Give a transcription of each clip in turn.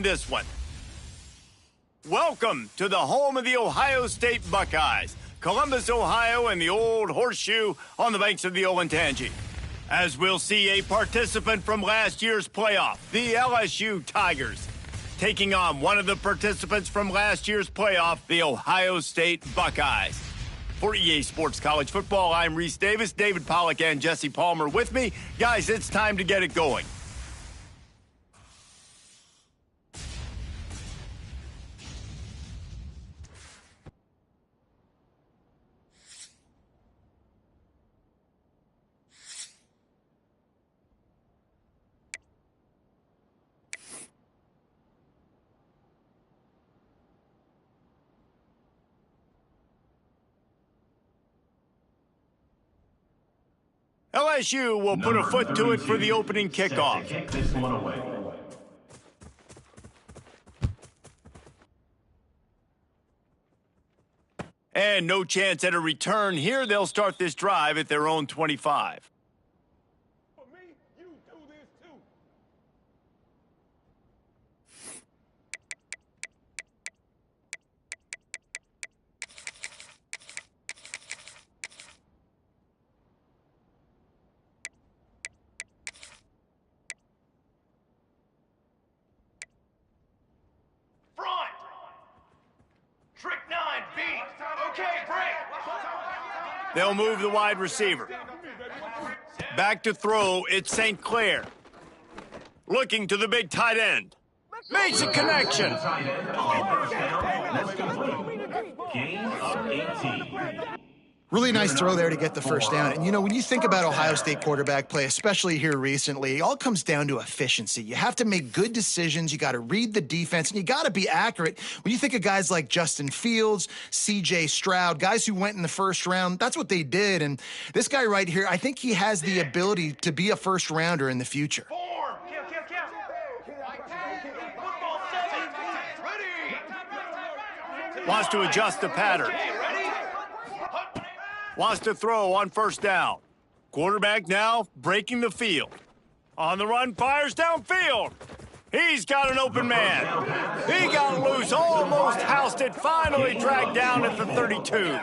this one. Welcome to the home of the Ohio State Buckeyes, Columbus, Ohio, and the old horseshoe on the banks of the Olentangy. As we'll see a participant from last year's playoff, the LSU Tigers, taking on one of the participants from last year's playoff, the Ohio State Buckeyes. For EA Sports College Football, I'm Reese Davis, David Pollack, and Jesse Palmer with me. Guys, it's time to get it going. LSU will put a foot to it for the opening kickoff. Kick this one away. And no chance at a return here. They'll start this drive at their own 25. For me, you do this too. Front! Trick 9, beat! Okay, break! They'll move the wide receiver. Back to throw, it's St. Clair. Looking to the big tight end. Makes a connection. That's complete. Gain of 18. Really nice throw there to get the first down. And, you know, when you think about Ohio State quarterback play, especially here recently, it all comes down to efficiency. You have to make good decisions. You got to read the defense, and you got to be accurate. When you think of guys like Justin Fields, C.J. Stroud, guys who went in the first round, that's what they did. And this guy right here, I think he has the ability to be a first-rounder in the future. Form! Football 7! Ready! Wants to adjust the pattern. Wants to throw on first down. Quarterback now breaking the field. On the run, fires downfield. He's got an open man. He got loose, almost housed it, finally dragged down at the 32.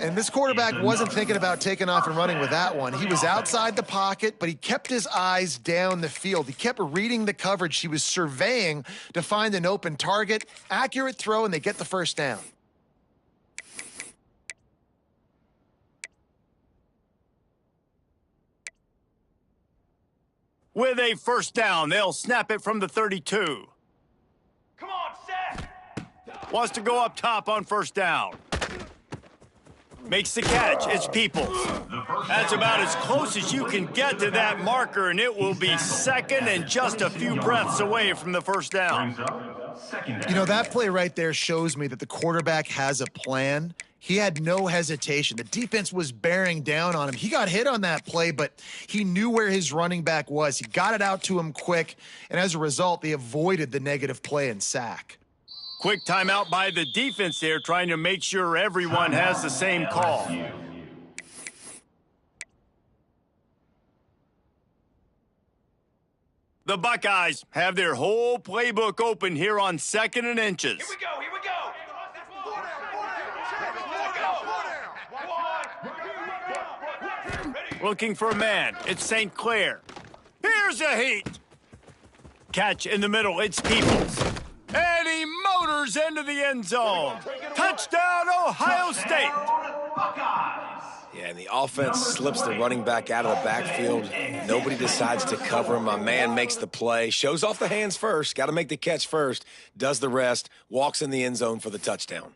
And this quarterback wasn't thinking about taking off and running with that one. He was outside the pocket, but he kept his eyes down the field. He kept reading the coverage. He was surveying to find an open target. Accurate throw, and they get the first down. With a first down, they'll snap it from the 32. Come on, set! Wants to go up top on first down. Makes the catch. It's Peoples. That's about as close as you can get to that marker, and it will be second and just a few breaths away from the first down. You know, that play right there shows me that the quarterback has a plan. He had no hesitation. The defense was bearing down on him. He got hit on that play, but he knew where his running back was. He got it out to him quick, and as a result, they avoided the negative play and sack. Quick timeout by the defense there, trying to make sure everyone has the same call. The Buckeyes have their whole playbook open here on 2nd and inches. Here we go, here we go! Looking for a man. It's St. Clair. Here's a heat. Catch in the middle. It's Peoples. And he motors into the end zone. Touchdown, Ohio State. Yeah, and the offense slips the running back out of the backfield. Nobody decides to cover him. My man makes the play. Shows off the hands first. Got to make the catch first. Does the rest. Walks in the end zone for the touchdown.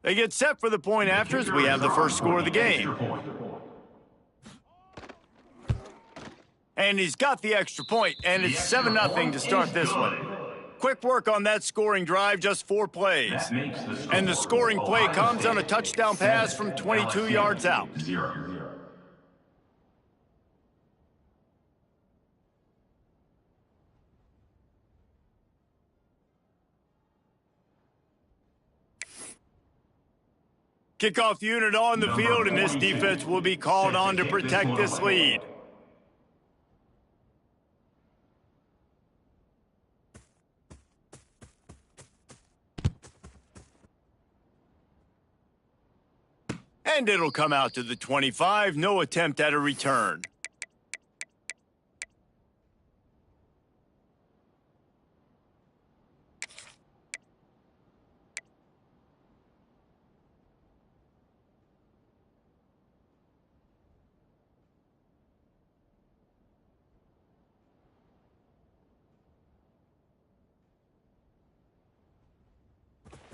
They get set for the point after as we have the first score of the game. And he's got the extra point, and it's 7-0 to start this one. Quick work on that scoring drive, just 4 plays. And the scoring play comes on a touchdown pass from 22 yards out. Kickoff unit on the field, and this defense will be called on to protect this lead. And it'll come out to the 25, no attempt at a return.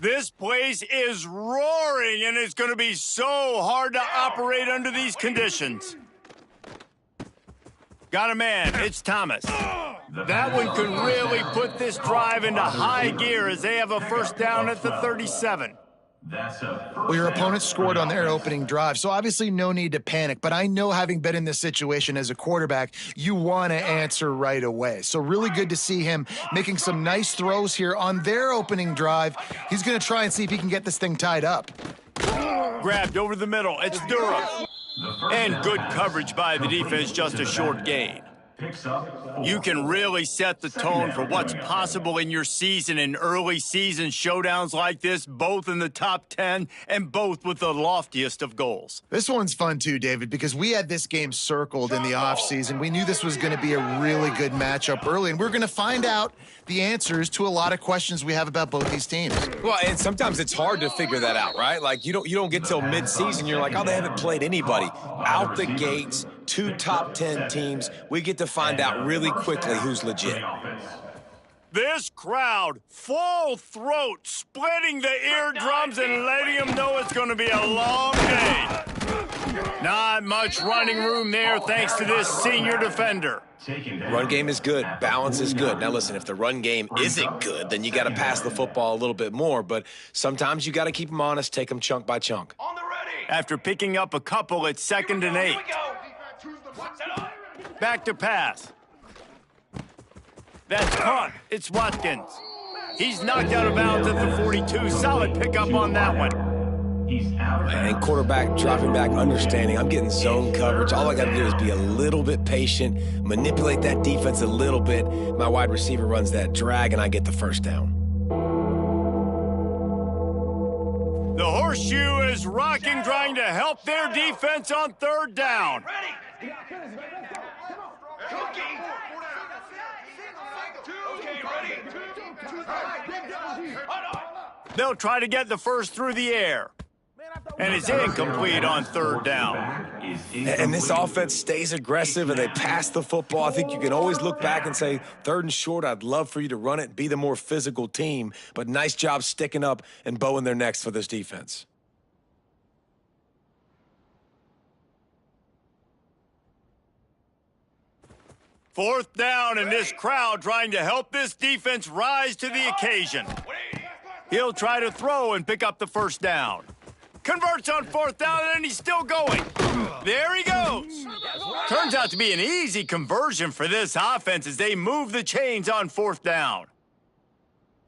This place is roaring, and it's going to be so hard to operate under these conditions. Got a man. It's Thomas. That one could really put this drive into high gear as they have a first down at the 37. Well, your opponent scored on their opening drive, so obviously no need to panic. But I know, having been in this situation as a quarterback, you want to answer right away. So really good to see him making some nice throws here on their opening drive. He's going to try and see if he can get this thing tied up. Grabbed over the middle. It's Durham. And good coverage by the defense, just a short gain. You can really set the tone for what's possible in your season in early season showdowns like this, both in the top 10 and both with the loftiest of goals. This one's fun too, David, because we had this game circled in the offseason. We knew this was going to be a really good matchup early, and we're going to find out the answers to a lot of questions we have about both these teams. Well, and sometimes it's hard to figure that out, right? Like, you don't get till mid-season. You're like, oh, they haven't played anybody. Out the gates, 2 top 10 teams. We get to find out really quickly who's legit. This crowd, full throat, splitting the eardrums and letting them know it's going to be a long day. Not much running room there thanks to this senior defender. Run game is good. Balance is good. Now, listen, if the run game isn't good, then you got to pass the football a little bit more. But sometimes you got to keep them honest, take them chunk by chunk. On the ready. After picking up a couple, it's 2nd and 8. Here we go. Back to pass. That's caught. It's Watkins. He's knocked out of bounds at the 42. Solid pickup on that one. And quarterback dropping back, understanding I'm getting zone coverage. All I got to do is be a little bit patient, manipulate that defense a little bit. My wide receiver runs that drag, and I get the first down. The horseshoe is rocking, trying to help their defense on 3rd down. Ready. Cookie. Okay, ready. They'll try to get the first through the air. And it's incomplete on 3rd down. And this offense stays aggressive, and they pass the football. I think you can always look back and say, 3rd and short, I'd love for you to run it, be the more physical team. But nice job sticking up and bowing their necks for this defense. Fourth down, and this crowd trying to help this defense rise to the occasion. He'll try to throw and pick up the first down. Converts on 4th down, and he's still going. There he goes. Turns out to be an easy conversion for this offense as they move the chains on 4th down.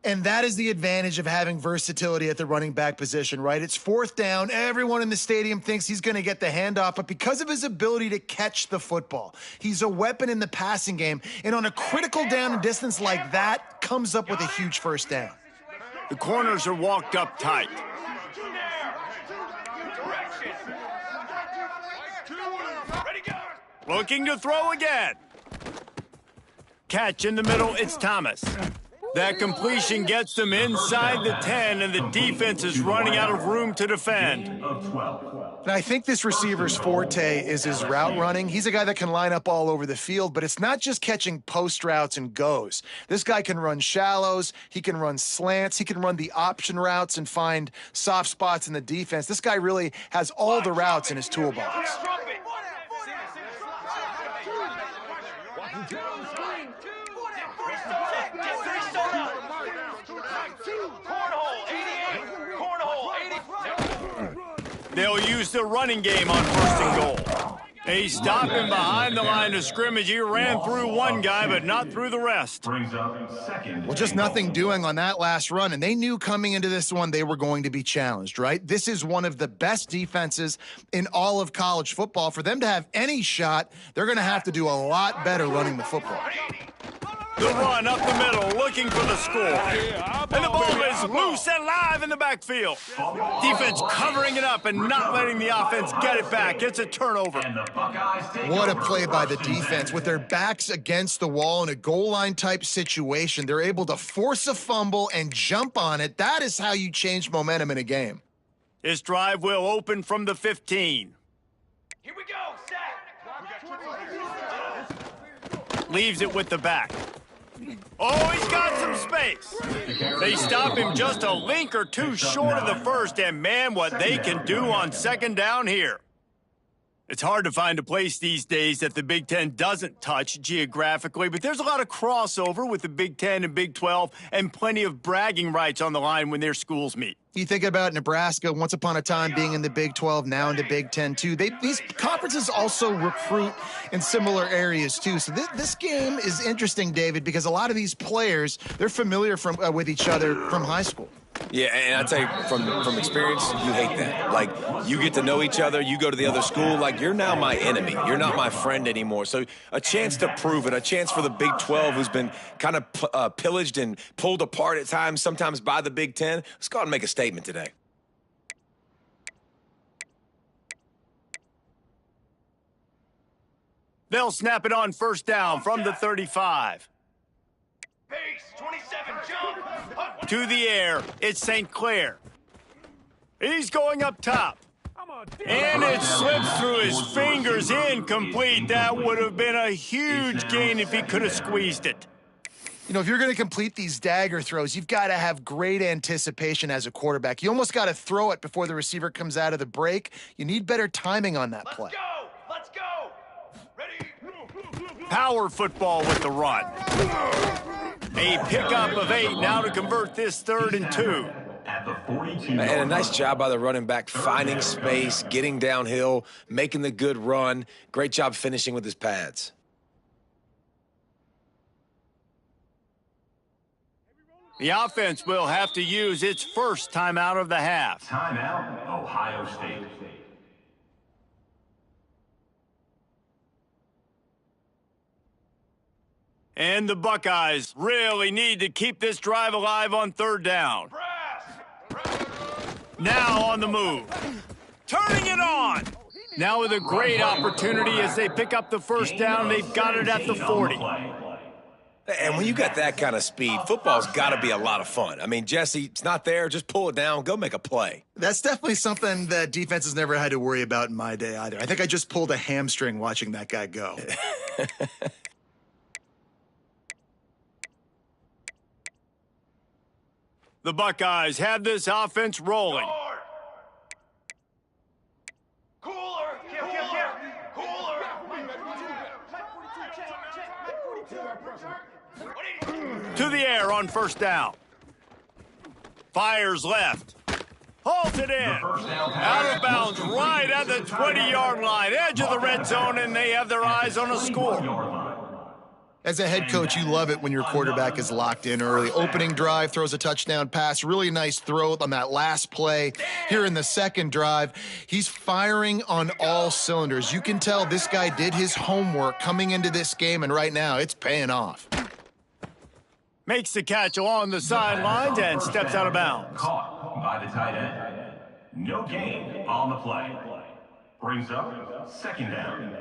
And that is the advantage of having versatility at the running back position, right? It's 4th down. Everyone in the stadium thinks he's going to get the handoff, but because of his ability to catch the football, he's a weapon in the passing game. And on a critical down and distance like that, comes up with a huge first down. The corners are walked up tight. Looking to throw again. Catch in the middle, it's Thomas. That completion gets them inside the 10, and the defense is running out of room to defend. And I think this receiver's forte is his route running. He's a guy that can line up all over the field, but it's not just catching post routes and goes. This guy can run shallows, he can run slants, he can run the option routes and find soft spots in the defense. This guy really has all the routes in his toolbox. They'll use the running game on 1st and goal. They stopped him behind the line of scrimmage. He ran through one guy, but not through the rest. Brings up second. Well, just nothing doing on that last run, and they knew coming into this one they were going to be challenged, right? This is one of the best defenses in all of college football. For them to have any shot, they're going to have to do a lot better running the football. The run up the middle, looking for the score. And the ball is loose and live in the backfield. Defense covering it up and not letting the offense get it back. It's a turnover. And the Buckeyes take What a over play by the first and defense. 10. With their backs against the wall in a goal line type situation, they're able to force a fumble and jump on it. That is how you change momentum in a game. This drive will open from the 15. Here we go, set. Leaves it with the back. Oh, he's got some space. They stop him just a link or two short of the first, and man, what they can do on second down here. It's hard to find a place these days that the Big Ten doesn't touch geographically, but there's a lot of crossover with the Big Ten and Big 12 and plenty of bragging rights on the line when their schools meet. You think about Nebraska, once upon a time being in the Big 12, now in the Big 10 too. These conferences also recruit in similar areas too. So this game is interesting, David, because a lot of these players, they're familiar with each other from high school. Yeah, and I tell you, from experience, you hate that. Like, you get to know each other, you go to the other school, like, you're now my enemy. You're not my friend anymore. So a chance to prove it, a chance for the Big 12, who's been kind of pillaged and pulled apart at times, sometimes by the Big 10. Let's go out and make a statement today. They'll snap it on first down from the 35. Base, 27, jump. To the air, it's St. Clair. He's going up top. And it slips through his fingers, incomplete. That would have been a huge gain if he could have squeezed it. You know, if you're going to complete these dagger throws, you've got to have great anticipation as a quarterback. You almost got to throw it before the receiver comes out of the break. You need better timing on that play. Let's go. Ready? Power football with the run. A pickup of 8 now to convert this 3rd and 2. At the 42. And a nice job by the running back, finding space, getting downhill, making the good run. Great job finishing with his pads. The offense will have to use its first timeout of the half. Timeout, Ohio State. And the Buckeyes really need to keep this drive alive on 3rd down. Now on the move. Turning it on. Now with a great opportunity as they pick up the first down. They've got it at the 40. And when you got that kind of speed, football's got to be a lot of fun. I mean, Jesse, it's not there. Just pull it down. Go make a play. That's definitely something that defenses never had to worry about in my day either. I think I just pulled a hamstring watching that guy go. The Buckeyes have this offense rolling. Cooler. To the air on first down. Fires left. Halted in. Out of bounds right at the 20-yard line. Edge of the red zone, and they have their eyes on a score. As a head coach, you love it when your quarterback is locked in early. Opening drive, throws a touchdown pass. Really nice throw on that last play. Here in the second drive, he's firing on all cylinders. You can tell this guy did his homework coming into this game, and right now it's paying off. Makes the catch along the sidelines and steps out of bounds. Caught by the tight end. No gain on the play. Brings up second down.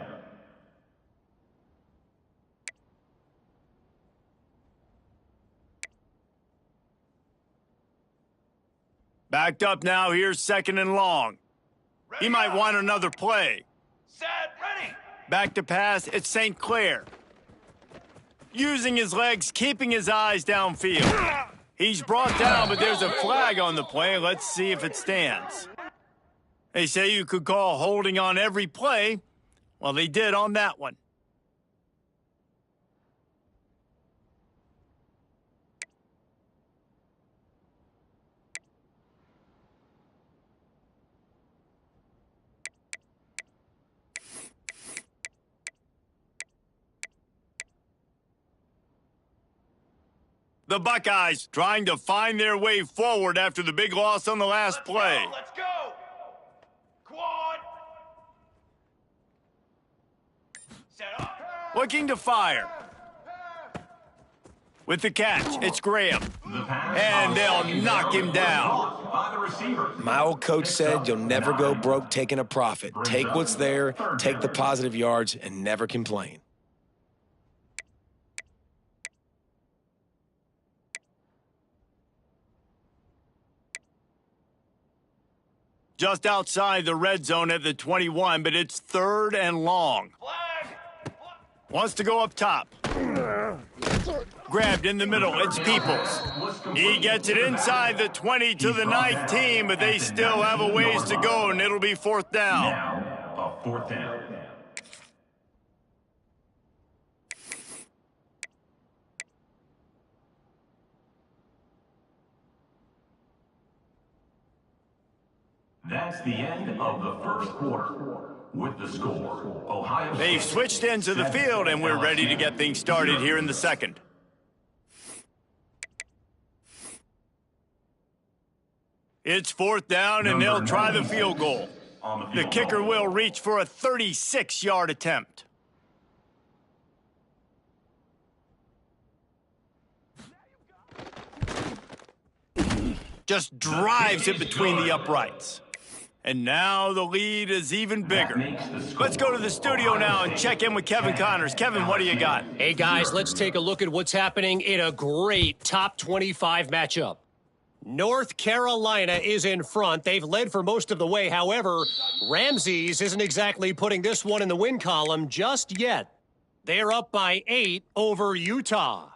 Backed up now, here's 2nd and long. He might want another play. Set, ready. Back to pass, it's St. Clair. Using his legs, keeping his eyes downfield. He's brought down, but there's a flag on the play. Let's see if it stands. They say you could call holding on every play. Well, they did on that one. The Buckeyes trying to find their way forward after the big loss on the last play. Let's go! Quad! Set up! Looking to fire. With the catch, it's Graham. And they'll knock him down. By the receiver. My old coach said you'll never go broke taking a profit. Take what's there, take the positive yards, and never complain. Just outside the red zone at the 21, but it's 3rd and long. Flag! Wants to go up top. Grabbed in the middle, it's Peoples. He gets it inside the 20 to the 19, but they still have a ways to go, and it'll be 4th down. Now, a 4th down. That's the end of the first quarter. With the score, Ohio State. They've switched ends of the field, and we're ready to get things started here in the second. It's 4th down, and they'll try the field goal. The kicker will reach for a 36-yard attempt. Just drives it between the uprights. And now the lead is even bigger. Let's go to the studio now and check in with Kevin Connors. Kevin, what do you got? Hey, guys, let's take a look at what's happening in a great top 25 matchup. North Carolina is in front. They've led for most of the way. However, Ramses isn't exactly putting this one in the win column just yet. They're up by 8 over Utah.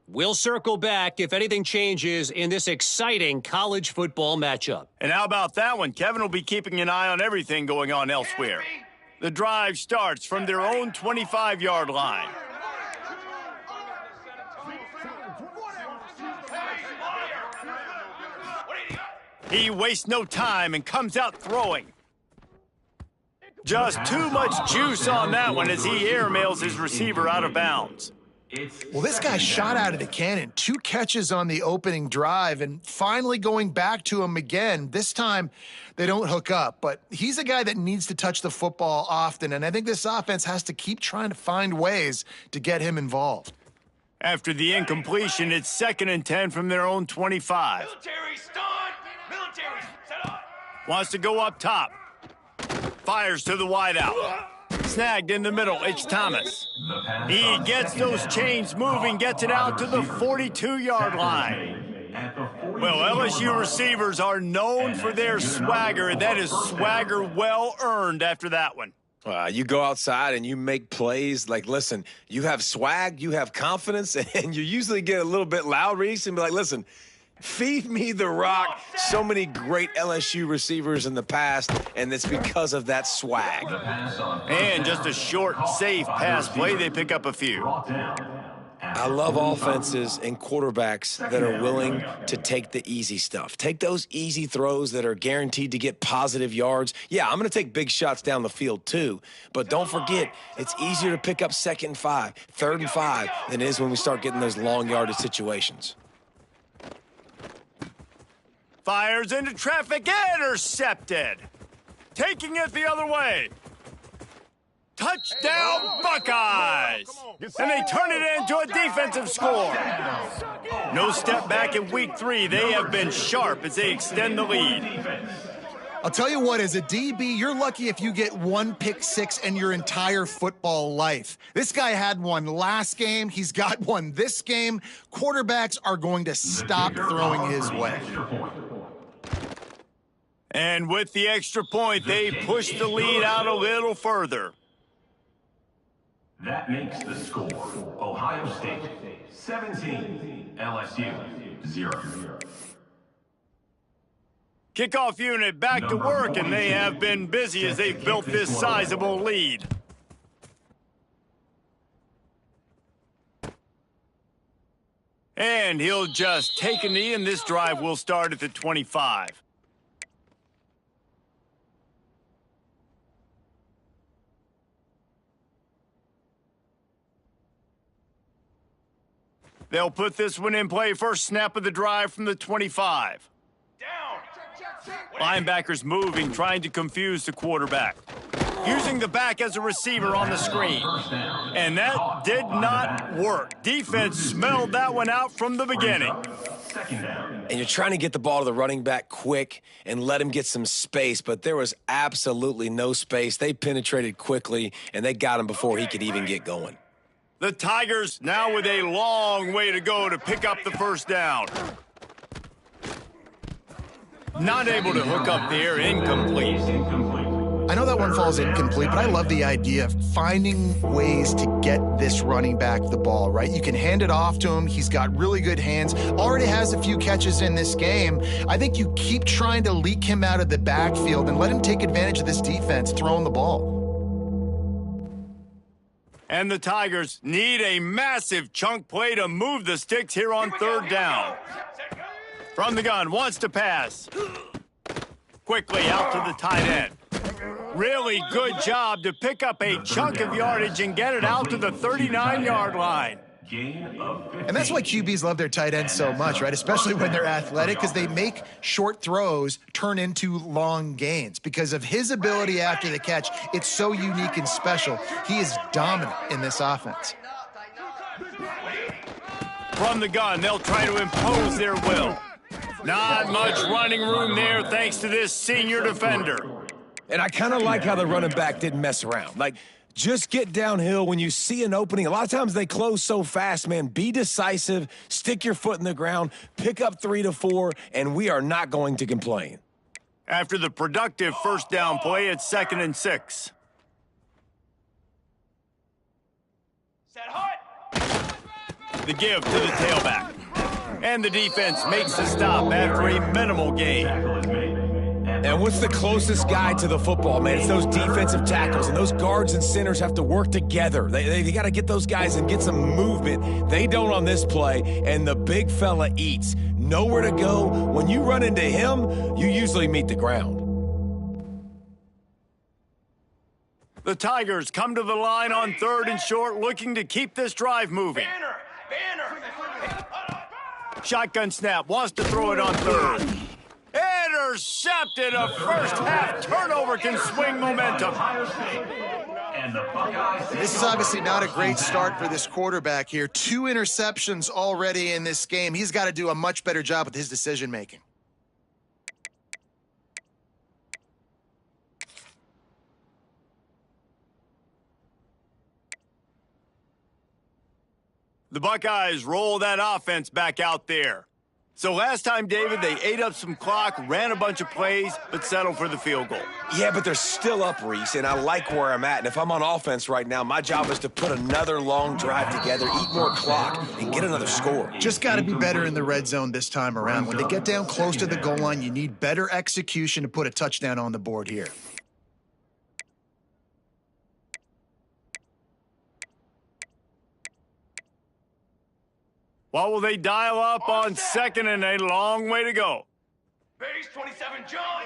We'll circle back if anything changes in this exciting college football matchup. And how about that one? Kevin will be keeping an eye on everything going on elsewhere. The drive starts from their own 25-yard line. He wastes no time and comes out throwing. Just too much juice on that one as he airmails his receiver out of bounds. Well, this guy shot out of the cannon. 2 catches on the opening drive, and finally going back to him again. This time, they don't hook up, but he's a guy that needs to touch the football often, and I think this offense has to keep trying to find ways to get him involved. After the incompletion, it's 2nd and 10 from their own 25. Military stunt! Military set up! Wants to go up top. Fires to the wideout. Snagged in the middle, it's Thomas. He gets those chains moving, gets it out to the 42-yard line. Well, LSU receivers are known for their swagger, and that is swagger well earned after that one. You go outside and you make plays. Like, listen, you have swag, you have confidence, and you usually get a little bit loud, Reese, and be like, listen, feed me the rock. So many great LSU receivers in the past, and it's because of that swag. And just a short, safe pass play, they pick up a few. I love offenses and quarterbacks that are willing to take the easy stuff. Take those easy throws that are guaranteed to get positive yards. Yeah, I'm going to take big shots down the field too, but don't forget, it's easier to pick up 2nd and 5, 3rd and 5 than it is when we start getting those long yardage situations. Fires into traffic, intercepted. Taking it the other way. Touchdown, Buckeyes! And they turn it into a defensive score. No step back in week 3. They have been sharp as they extend the lead. I'll tell you what, as a DB, you're lucky if you get 1 pick six in your entire football life. This guy had one last game. He's got one this game. Quarterbacks are going to stop throwing his way. And with the extra point, they push the lead out a little further. That makes the score Ohio State 17, LSU 0. Kickoff unit back to work, and they have been busy as they've built this sizable lead. And he'll just take a knee, and this drive will start at the 25. They'll put this one in play first snap of the drive from the 25. Down. Linebackers moving, trying to confuse the quarterback. Using the back as a receiver on the screen. And that did not work. Defense smelled that one out from the beginning. And you're trying to get the ball to the running back quick and let him get some space, but there was absolutely no space. They penetrated quickly, and they got him before he could even get going. The Tigers now with a long way to go to pick up the first down. Not able to hook up there, incomplete. I know that one falls incomplete, but I love the idea of finding ways to get this running back the ball, right? You can hand it off to him. He's got really good hands. Already has a few catches in this game. I think you keep trying to leak him out of the backfield and let him take advantage of this defense throwing the ball. And the Tigers need a massive chunk play to move the sticks here on third down. From the gun, wants to pass. Quickly out to the tight end. Really good job to pick up a chunk of yardage and get it out to the 39-yard line. And that's why QBs love their tight ends so much, right? Especially when they're athletic, because they make short throws turn into long gains. Because of his ability after the catch, it's so unique and special. He is dominant in this offense. From the gun, they'll try to impose their will. Not much running room there thanks to this senior defender. And I kind of like how the running back didn't mess around. Like, just get downhill when you see an opening. A lot of times they close so fast, man. Be decisive, stick your foot in the ground, pick up 3 to 4, and we are not going to complain. After the productive first down play, it's 2nd and 6. Set hot. The give to the tailback. And the defense makes the stop after a minimal gain. And what's the closest guy to the football, man? It's those defensive tackles, and those guards and centers have to work together. They got to get those guys and get some movement. They don't on this play, and the big fella eats. Nowhere to go. When you run into him, you usually meet the ground. The Tigers come to the line on 3rd and short, looking to keep this drive moving. Banner. Shotgun snap, wants to throw it on 3rd. Intercepted. A first-half turnover can swing momentum. This is obviously not a great start for this quarterback here. 2 interceptions already in this game. He's got to do a much better job with his decision-making. The Buckeyes roll that offense back out there. So last time, David, they ate up some clock, ran a bunch of plays, but settled for the field goal. Yeah, but they're still up, Reese, and I like where I'm at. And if I'm on offense right now, my job is to put another long drive together, eat more clock, and get another score. Just got to be better in the red zone this time around. When they get down close to the goal line, you need better execution to put a touchdown on the board here. What will they dial up on 2nd and a long way to go? Base 27, John.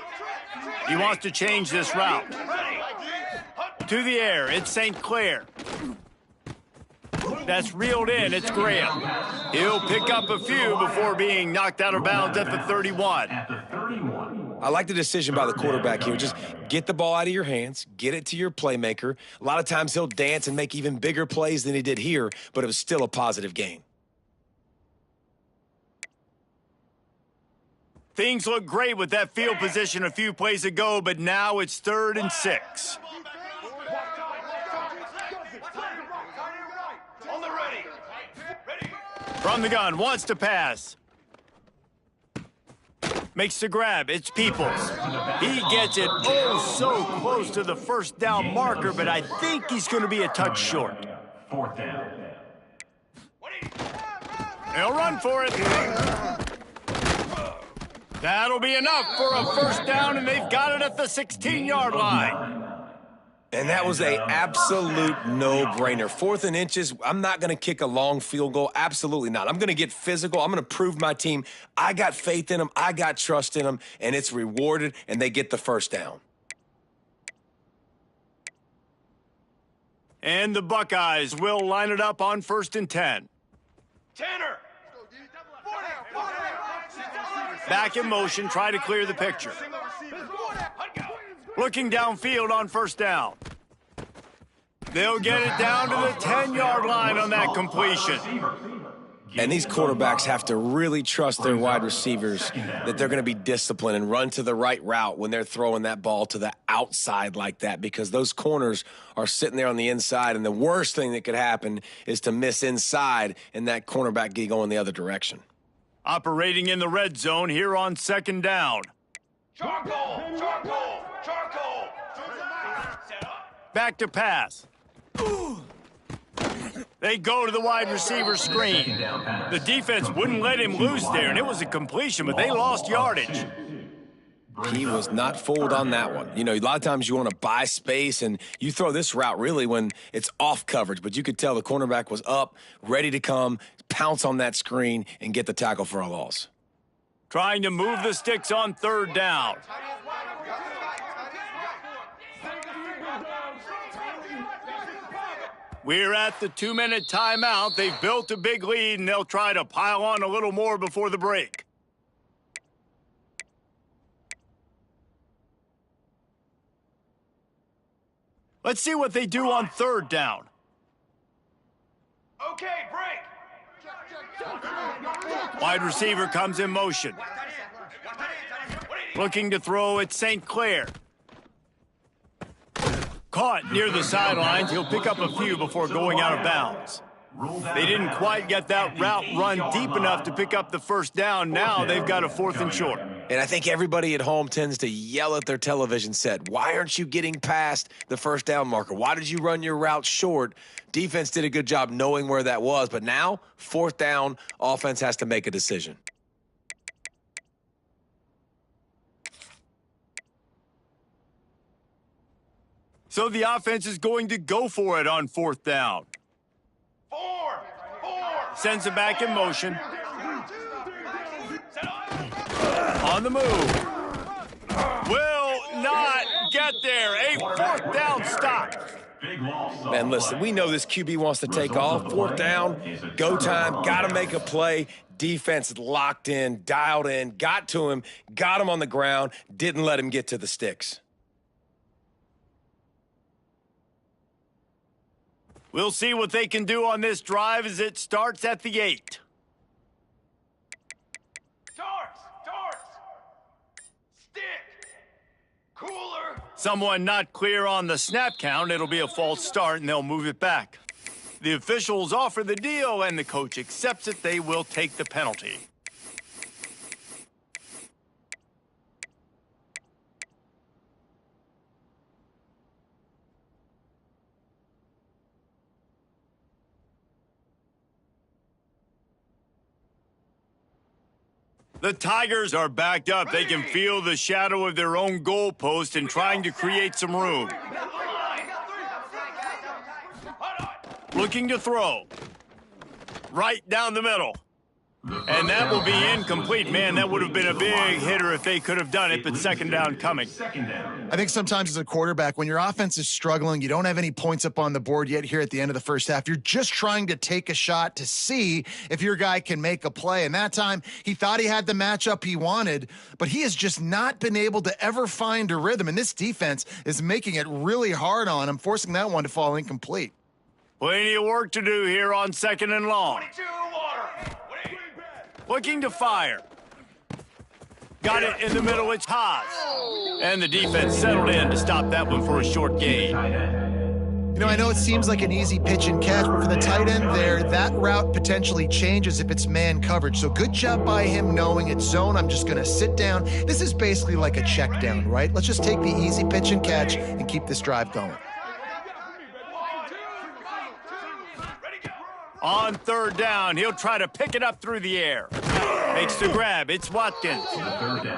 He wants to change this route. Ready. To the air, it's St. Clair. That's reeled in, it's Graham. He'll pick up a few before being knocked out of bounds at the 31. I like the decision by the quarterback here. Just get the ball out of your hands, get it to your playmaker. A lot of times he'll dance and make even bigger plays than he did here, but it was still a positive gain. Things look great with that field position a few plays ago, but now it's 3rd and 6. On the ready. Ready. From the gun, wants to pass. Makes the grab, it's Peoples. He gets it oh so close to the first down marker, but I think he's going to be a touch short. 4th down. He'll run for it. That'll be enough for a first down, and they've got it at the 16-yard line. And that was a absolute no-brainer. 4th and inches, I'm not going to kick a long field goal. Absolutely not. I'm going to get physical. I'm going to prove my team. I got faith in them. I got trust in them, and it's rewarded, and they get the first down. And the Buckeyes will line it up on 1st and 10. Tanner. Back in motion, try to clear the picture. Looking downfield on first down. They'll get it down to the 10-yard line on that completion. And these quarterbacks have to really trust their wide receivers that they're going to be disciplined and run to the right route when they're throwing that ball to the outside like that, because those corners are sitting there on the inside, and the worst thing that could happen is to miss inside and that cornerback get going the other direction. Operating in the red zone here on second down. Charcoal. Charcoal. Charcoal. Set up. Back to pass. They go to the wide receiver screen. The defense wouldn't let him loose there, and it was a completion, but they lost yardage. He was not fooled on that one. You know, a lot of times you want to buy space, and you throw this route really when it's off coverage, but you could tell the cornerback was up, ready to come, pounce on that screen, and get the tackle for a loss. Trying to move the sticks on third down. We're at the 2-minute timeout. They've built a big lead, and they'll try to pile on a little more before the break. Let's see what they do on third down. Okay, break. Wide receiver comes in motion. Looking to throw at St. Clair. Caught near the sidelines. He'll pick up a few before going out of bounds. They didn't quite get that route run deep enough to pick up the first down. Now they've got a 4th and short. And I think everybody at home tends to yell at their television set, why aren't you getting past the first down marker? Why did you run your route short? Defense did a good job knowing where that was, but now, 4th down, offense has to make a decision. So the offense is going to go for it on 4th down. Four. Sends it back in motion. On the move. Will not get there. A 4th down stop. Man, listen, we know this QB wants to take off. 4th down, go time, got to make a play. Defense locked in, dialed in, got to him, got him on the ground, didn't let him get to the sticks. We'll see what they can do on this drive as it starts at the 8. Darts. Stick. Cooler. Someone not clear on the snap count. It'll be a false start, and they'll move it back. The officials offer the deal, and the coach accepts it. They will take the penalty. The Tigers are backed up. They can feel the shadow of their own goalpost and trying to create some room. Looking to throw. Right down the middle. And that will be incomplete. Man, that would have been a big hitter if they could have done it, but second down coming. I think sometimes as a quarterback, when your offense is struggling, you don't have any points up on the board yet here at the end of the first half. You're just trying to take a shot to see if your guy can make a play. And that time, he thought he had the matchup he wanted, but he has just not been able to ever find a rhythm. And this defense is making it really hard on him, forcing that one to fall incomplete. Plenty of work to do here on second and long. 22 water. Looking to fire. Got it in the middle, it's Haas. And the defense settled in to stop that one for a short gain. You know, I know it seems like an easy pitch and catch, but for the tight end there, that route potentially changes if it's man coverage. So good job by him knowing it's zone. I'm just going to sit down. This is basically like a check down, right? Let's just take the easy pitch and catch and keep this drive going. On third down, he'll try to pick it up through the air. Makes the grab. It's Watkins.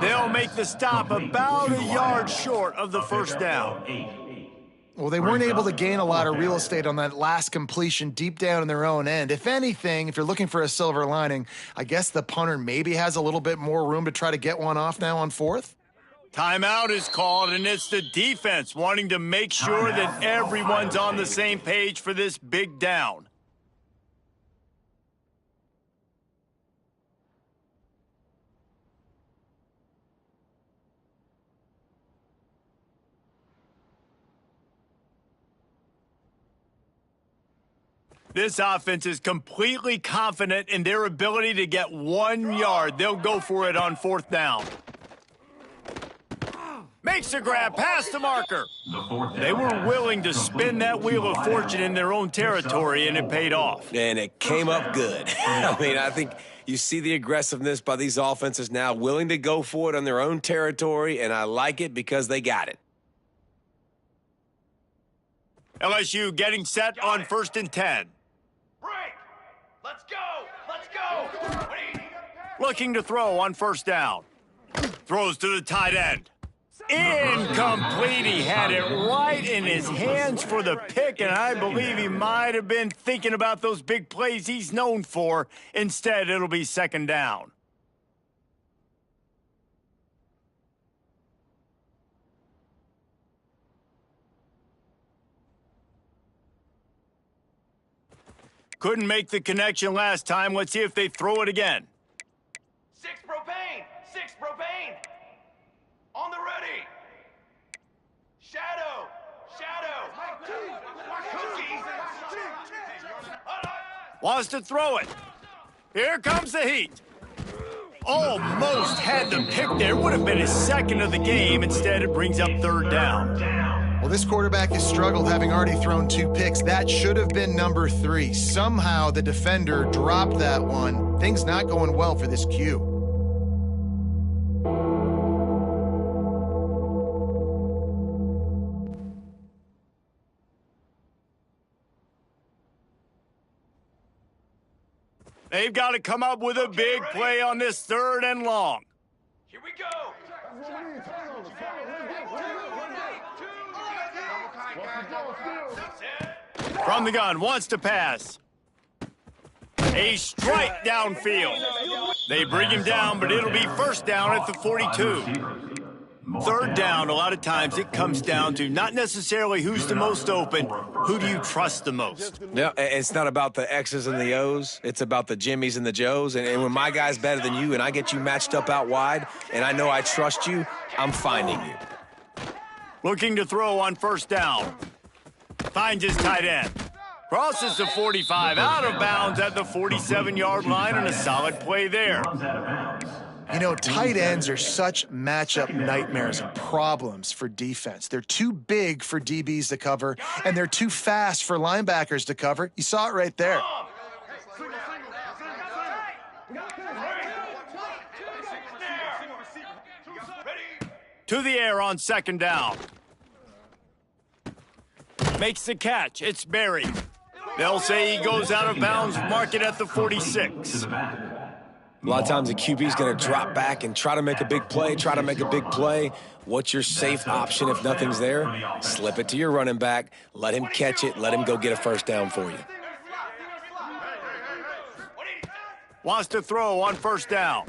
They'll make the stop about a yard short of the first down. Well, they weren't able to gain a lot of real estate on that last completion deep down in their own end. If anything, if you're looking for a silver lining, I guess the punter maybe has a little bit more room to try to get one off now on 4th. Timeout is called, and it's the defense wanting to make sure that everyone's on the same page for this big down. This offense is completely confident in their ability to get 1 yard. They'll go for it on 4th down. Makes the grab past the marker. They were willing to spin that wheel of fortune in their own territory, and it paid off. And it came up good. I mean, I think you see the aggressiveness by these offenses now, willing to go for it on their own territory, and I like it because they got it. LSU getting set on 1st and 10. Break! Let's go! Let's go! Looking to throw on 1st down. Throws to the tight end. Incomplete. He had it right in his hands for the pick, and I believe he might have been thinking about those big plays he's known for. Instead, it'll be 2nd down. Couldn't make the connection last time. Let's see if they throw it again. 6 propane! 6 propane! On the ready! Shadow! Shadow! Cookies! Wants to throw it. Here comes the heat. Almost had the pick there. Would have been his 2nd of the game. Instead, it brings up 3rd down. Well, this quarterback has struggled, having already thrown 2 picks. That should have been number 3. Somehow the defender dropped that one. Things not going well for this Q. They've got to come up with a big play on this 3rd and long. Here we go! From the gun, wants to pass. A strike downfield. They bring him down, but it'll be 1st down at the 42. 3rd down, a lot of times it comes down to not necessarily who's the most open, who do you trust the most? No, it's not about the X's and the O's. It's about the Jimmies and the Joes. And when my guy's better than you and I get you matched up out wide and I know I trust you, I'm finding you. Looking to throw on 1st down. Finds his tight end. Crosses the 45, out of bounds at the 47-yard line, and a solid play there. You know, tight ends are such matchup nightmares and problems for defense. They're too big for DBs to cover, and they're too fast for linebackers to cover. You saw it right there. To the air on 2nd down. Makes the catch. It's buried. They'll say he goes out of bounds, mark it at the 46. A lot of times the QB's going to drop back and try to make a big play, What's your safe option if nothing's there? Slip it to your running back, let him catch it, let him go get a 1st down for you. Wants to throw on 1st down.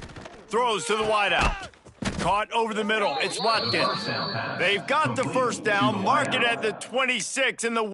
Throws to the wideout. Caught over the middle. It's Watkins. They've got the 1st down, mark it at the 26, and the...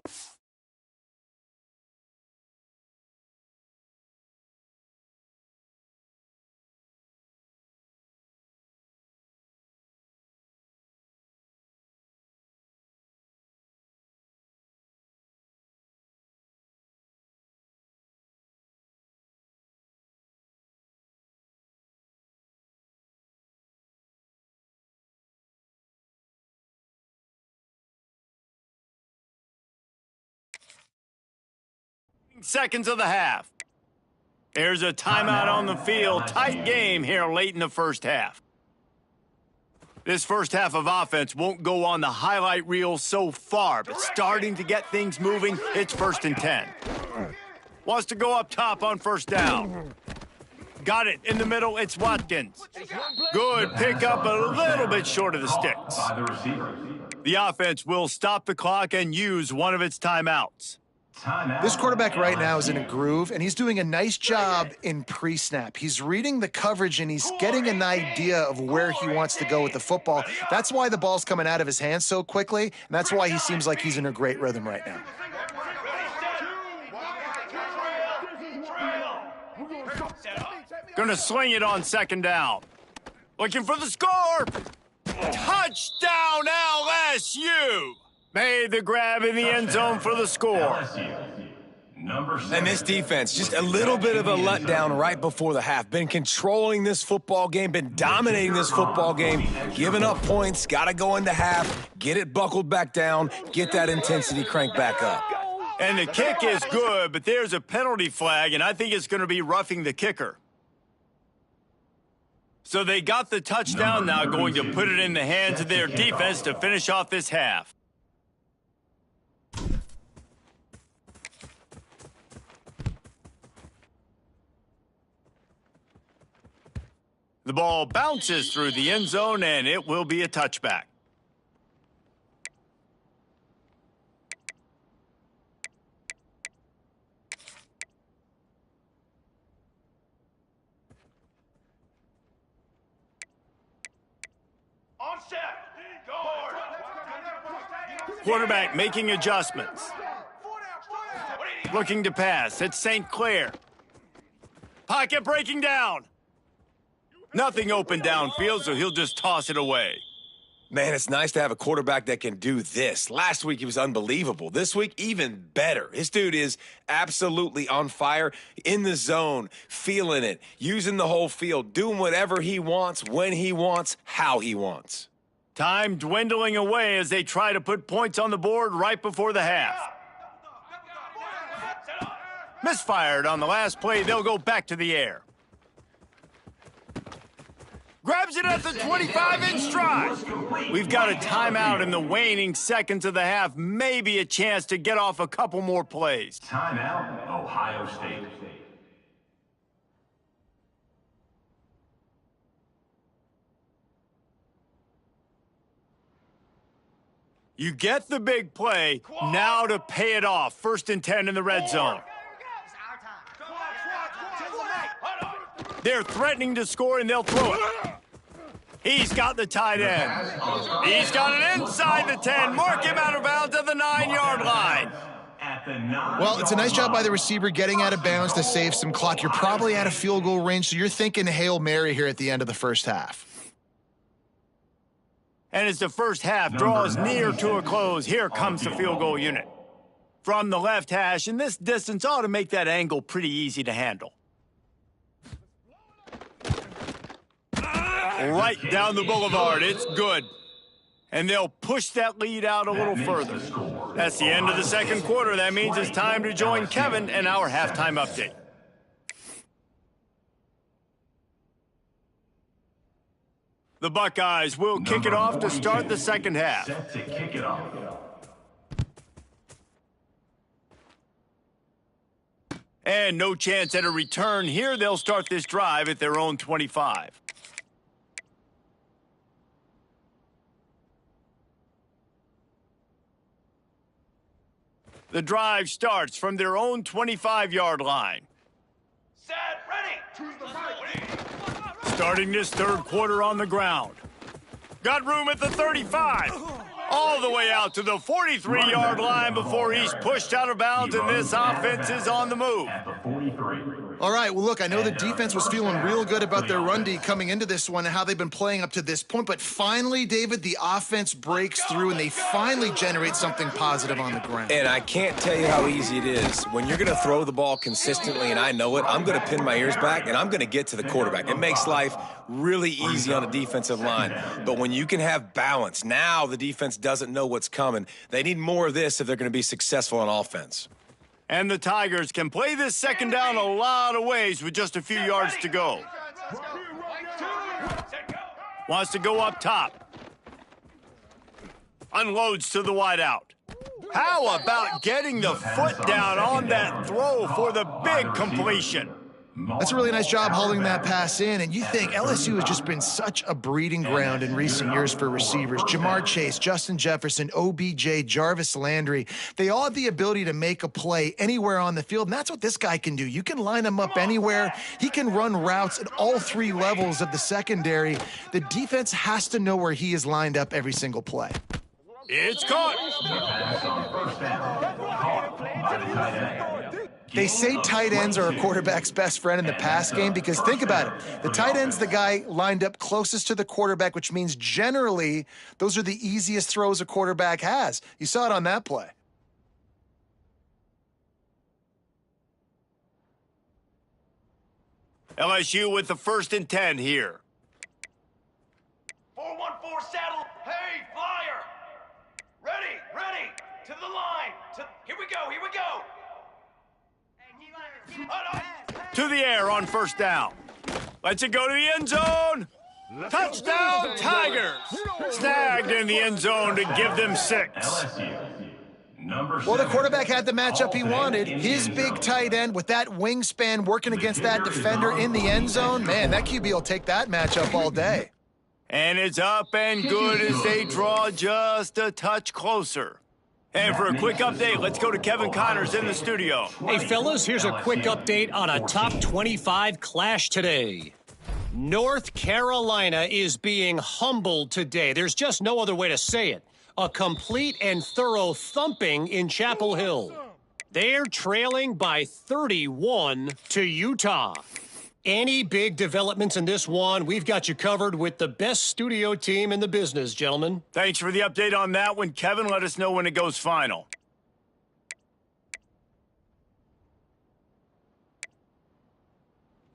seconds of the half. There's a timeout on the field. Tight game here late in the 1st half. This 1st half of offense won't go on the highlight reel so far, but starting to get things moving. It's 1st and 10. Wants to go up top on 1st down. Got it in the middle. It's Watkins. Good pickup, a little bit short of the sticks. The offense will stop the clock and use one of its timeouts. This quarterback right now is in a groove, and he's doing a nice job in pre-snap. He's reading the coverage, and he's getting an idea of where he wants to go with the football. That's why the ball's coming out of his hands so quickly, and that's why he seems like he's in a great rhythm right now. Gonna swing it on 2nd down. Looking for the score. Touchdown, LSU! Made the grab in the end zone for the score. Number 7. And this defense, just a little bit of a letdown right before the half. Been controlling this football game, been dominating this football game, giving up points, got to go into half, get it buckled back down, get that intensity cranked back up. And the kick is good, but there's a penalty flag, and I think it's going to be roughing the kicker. So they got the touchdown, now going to put it in the hands of their defense to finish off this half. The ball bounces through the end zone, and it will be a touchback. On set. Guard. Quarterback making adjustments. Looking to pass. It's St. Clair. Pocket breaking down. Nothing open downfield, so he'll just toss it away. Man, it's nice to have a quarterback that can do this. Last week, he was unbelievable. This week, even better. This dude is absolutely on fire, in the zone, feeling it, using the whole field, doing whatever he wants, when he wants, how he wants. Time dwindling away as they try to put points on the board right before the half. Misfired on the last play. They'll go back to the air. Grabs it at the 25 in stride. We've got a timeout in the waning seconds of the half. Maybe a chance to get off a couple more plays. Timeout, Ohio State. You get the big play, now to pay it off. 1st and 10 in the red zone. They're threatening to score, and they'll throw it. He's got the tight end. He's got it inside the 10. Mark him out of bounds at the 9-yard line. Well, it's a nice job by the receiver getting out of bounds to save some clock. You're probably out of field goal range, so you're thinking Hail Mary here at the end of the first half. And as the first half draws near to a close, here comes the field goal unit. From the left hash, and this distance ought to make that angle pretty easy to handle. Right down the boulevard, it's good. And they'll push that lead out a little further. That's the end of the second quarter. That means it's time to join Kevin and our halftime update. The Buckeyes will kick it off to start the second half. Set to kick it off. And no chance at a return here. They'll start this drive at their own 25. The drive starts from their own 25-yard line. Set. Ready. Starting this third quarter on the ground. Got room at the 35. All the way out to the 43-yard line before he's pushed out of bounds, and this offense is on the move. At the 43. All right, well, look, I know the defense was feeling real good about their run D coming into this one and how they've been playing up to this point, but finally, David, the offense breaks through, and they finally generate something positive on the ground. And I can't tell you how easy it is. When you're going to throw the ball consistently, and I know it, I'm going to pin my ears back, and I'm going to get to the quarterback. It makes life really easy on a defensive line. But when you can have balance, now the defense doesn't know what's coming. They need more of this if they're going to be successful on offense. And the Tigers can play this second down a lot of ways with just a few yards to go. Wants to go up top. Unloads to the wideout. How about getting the foot down on that throw for the big completion? That's a really nice job holding that pass in, and you think LSU has just been such a breeding ground in recent years for receivers. Jamar Chase, Justin Jefferson, OBJ, Jarvis Landry, they all have the ability to make a play anywhere on the field, and that's what this guy can do. You can line him up anywhere. He can run routes at all three levels of the secondary. The defense has to know where he is lined up every single play. It's caught. They say tight ends are a quarterback's best friend in the pass game because think about it. The tight end's the guy lined up closest to the quarterback, which means generally those are the easiest throws a quarterback has. You saw it on that play. LSU with the 1st and 10 here. 4-1-4 saddle. Hey, flyer. Ready. To the line. Here we go. To the air on 1st down. Lets it go to the end zone. Touchdown, Tigers! Snagged in the end zone to give them 6. LSU. Number Well, the 7. quarterback had the matchup he wanted. His big tight end with that wingspan working against that defender in the end zone. Man, that QB will take that matchup all day. And it's up and good as they draw just a touch closer. And for a quick update, let's go to Kevin Connors in the studio. Hey, fellas, here's a quick update on a top 25 clash today. North Carolina is being humbled today. There's just no other way to say it. A complete and thorough thumping in Chapel Hill. They're trailing by 31 to Utah. Any big developments in this one, we've got you covered with the best studio team in the business, gentlemen. Thanks for the update on that one, Kevin. Let us know when it goes final.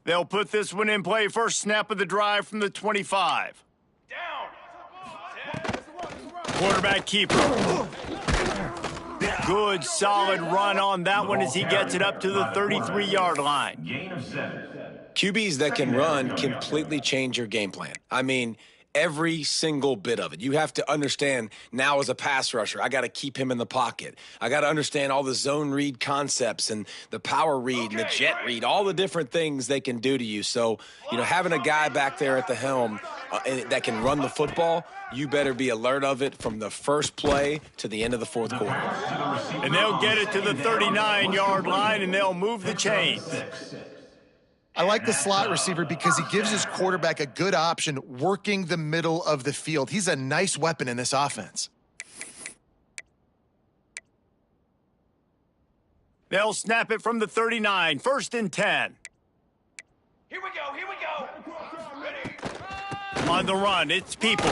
They'll put this one in play. First snap of the drive from the 25. Down. Quarterback keeper. Good, solid run on that one as he gets it up to the 33-yard line. Gain of 7. QBs that can run completely change your game plan. I mean, every single bit of it. You have to understand now as a pass rusher, I got to keep him in the pocket. I got to understand all the zone read concepts and the power read and the jet read, all the different things they can do to you. So, having a guy back there at the helm that can run the football, you better be alert of it from the first play to the end of the 4th quarter. And they'll get it to the 39-yard line, and they'll move the chains. I like the slot receiver because he gives his quarterback a good option working the middle of the field. He's a nice weapon in this offense. They'll snap it from the 39, 1st and 10. Here we go. Ready. On the run, it's Peoples.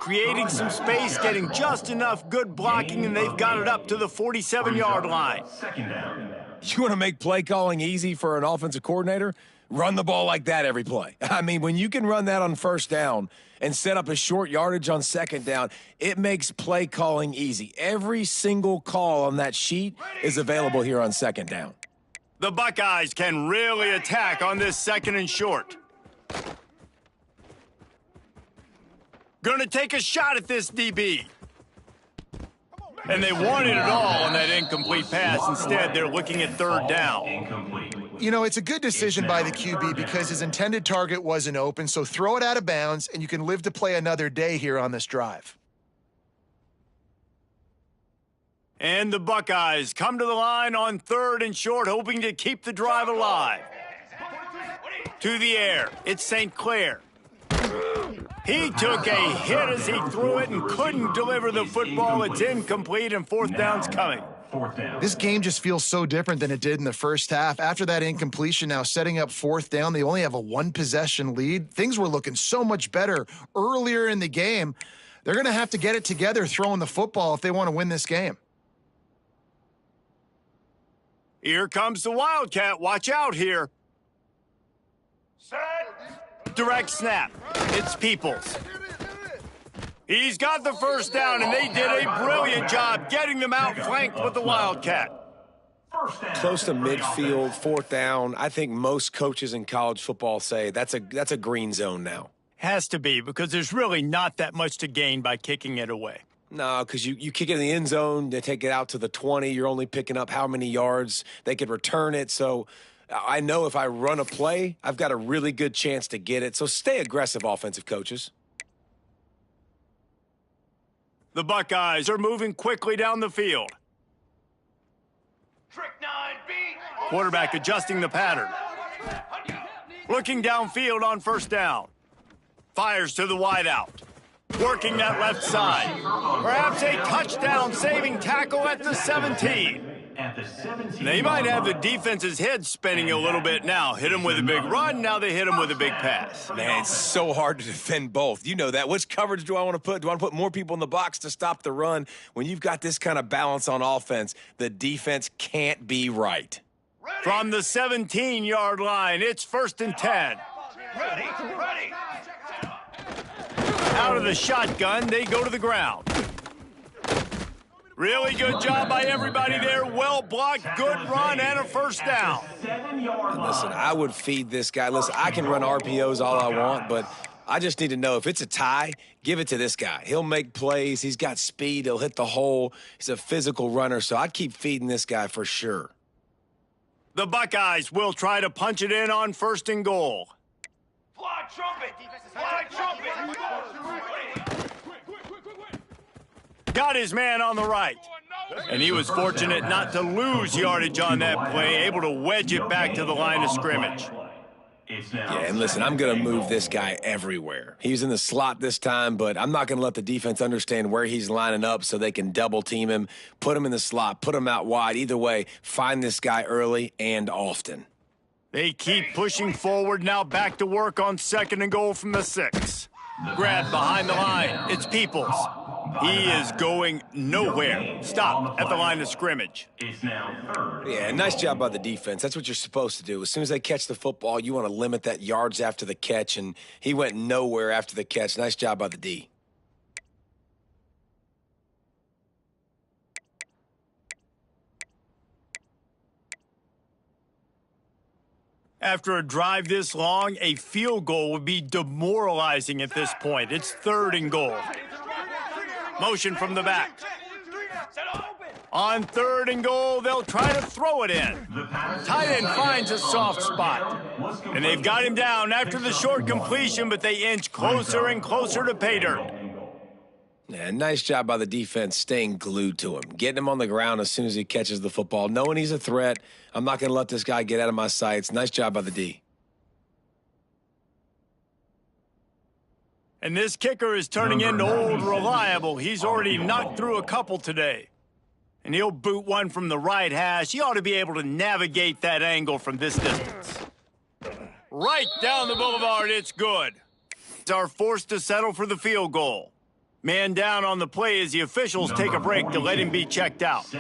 Creating some space, getting just enough good blocking, and they've got it up to the 47-yard line. 2nd down. You want to make play calling easy for an offensive coordinator? Run the ball like that every play. I mean, when you can run that on 1st down and set up a short yardage on 2nd down, it makes play calling easy. Every single call on that sheet is available here on 2nd down. The Buckeyes can really attack on this 2nd and short. Gonna take a shot at this DB. And they wanted it all on that incomplete pass. Instead, they're looking at 3rd down. Incomplete. It's a good decision by the QB because his intended target wasn't open, so throw it out of bounds, and you can live to play another day here on this drive. And the Buckeyes come to the line on 3rd and short, hoping to keep the drive alive. To the air, it's St. Clair. He took a hit as he threw it and couldn't deliver the football. It's incomplete, and 4th down's coming. 4th down. This game just feels so different than it did in the first half. After that incompletion, now setting up 4th down, they only have a 1-possession lead. Things were looking so much better earlier in the game. They're going to have to get it together throwing the football if they want to win this game. Here comes the Wildcat. Watch out here. Set. Direct snap. It's Peoples. He's got the 1st down, and they did a brilliant job getting them outflanked with the Wildcat. Close to midfield, 4th down. I think most coaches in college football say that's a green zone now. Has to be, because there's really not that much to gain by kicking it away. No, because you kick it in the end zone, they take it out to the 20. You're only picking up how many yards they could return it. So I know if I run a play, I've got a really good chance to get it. So stay aggressive, offensive coaches. The Buckeyes are moving quickly down the field. Trick 9B. Quarterback adjusting the pattern. Looking downfield on 1st down. Fires to the wideout. Working that left side. Perhaps a touchdown-saving tackle at the 17. At the 17. They might have the defense's head spinning a little bit now. Hit him with a big run, now they hit him with a big pass. Man, it's so hard to defend both. You know that. Which coverage do I want to put? Do I want to put more people in the box to stop the run? When you've got this kind of balance on offense, the defense can't be right. From the 17-yard line, it's 1st and 10. Ready. Out of the shotgun, they go to the ground. Really good job by everybody there. Well blocked, good run, and a 1st down. Listen, I would feed this guy. Listen, I can run RPOs all I want, but I just need to know if it's a tie, give it to this guy. He'll make plays. He's got speed. He'll hit the hole. He's a physical runner, so I'd keep feeding this guy for sure. The Buckeyes will try to punch it in on 1st and goal. Fly trumpet. Got his man on the right. And he was fortunate not to lose yardage on that play, able to wedge it back to the line of scrimmage. Yeah, and listen, I'm going to move this guy everywhere. He's in the slot this time, but I'm not going to let the defense understand where he's lining up so they can double team him, put him in the slot, put him out wide. Either way, find this guy early and often. They keep pushing forward, now back to work on 2nd and goal from the 6. Grab behind the line. It's Peoples. He is going nowhere. Stop at the line of scrimmage. It's now 3rd. Yeah, nice job by the defense. That's what you're supposed to do. As soon as they catch the football, you want to limit that yards after the catch, and he went nowhere after the catch. Nice job by the D. After a drive this long, a field goal would be demoralizing at this point. It's 3rd and goal. Motion from the back. On 3rd and goal, they'll try to throw it in. Tight end finds a soft spot. And they've got him down after the short completion, but they inch closer and closer to pay dirt. Yeah, nice job by the defense staying glued to him, getting him on the ground as soon as he catches the football, knowing he's a threat. I'm not going to let this guy get out of my sights. Nice job by the D. And this kicker is turning into old reliable. He's already knocked through a couple today. And he'll boot one from the right hash. He ought to be able to navigate that angle from this distance. Right down the boulevard, it's good. It's our forced to settle for the field goal. Man down on the play as the officials take a break to let him be checked out.